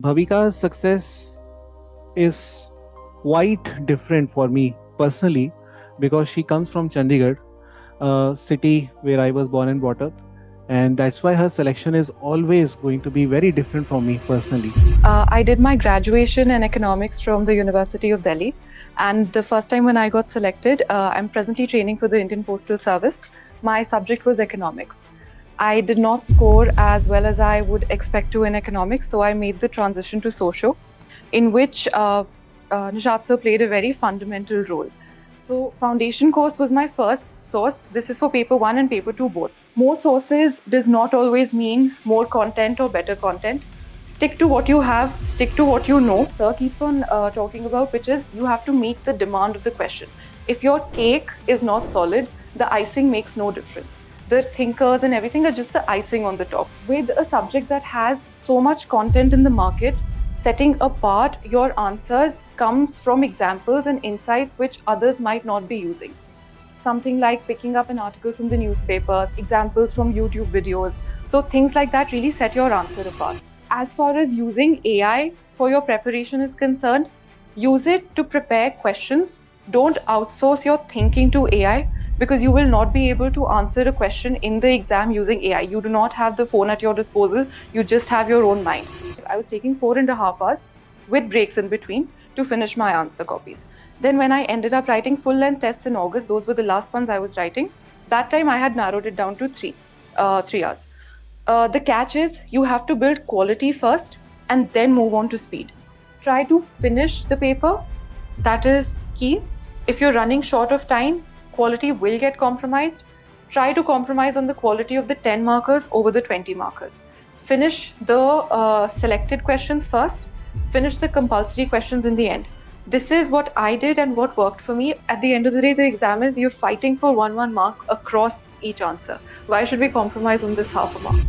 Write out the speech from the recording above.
Bhavika's success is quite different for me personally because she comes from Chandigarh, a city where I was born and brought up. And that's why her selection is always going to be very different from me personally. I did my graduation in economics from the University of Delhi. And the first time when I got selected, I'm presently training for the Indian Postal Service. My subject was economics. I did not score as well as I would expect to in economics, so I made the transition to socio, in which Nishat sir played a very fundamental role. So, foundation course was my first source. This is for paper 1 and paper 2 both. More sources does not always mean more content or better content. Stick to what you have, stick to what you know. Sir keeps on talking about, which is you have to meet the demand of the question. If your cake is not solid, the icing makes no difference. The thinkers and everything are just the icing on the top. With a subject that has so much content in the market, setting apart your answers comes from examples and insights which others might not be using. Something like picking up an article from the newspapers, examples from YouTube videos. So things like that really set your answer apart. As far as using AI for your preparation is concerned, use it to prepare questions. Don't outsource your thinking to AI because you will not be able to answer a question in the exam using AI. You do not have the phone at your disposal, you just have your own mind. I was taking 4.5 hours with breaks in between to finish my answer copies. Then, when I ended up writing full length tests in August, those were the last ones I was writing. That time I had narrowed it down to 3 hours. The catch is you have to build quality first and then move on to speed. Try to finish the paper, that is key. If you're running short of time, quality will get compromised. Try to compromise on the quality of the 10 markers over the 20 markers. Finish the selected questions first, finish the compulsory questions in the end. This is what I did and what worked for me. At the end of the day, the exam is you're fighting for one mark across each answer. Why should we compromise on this half a mark?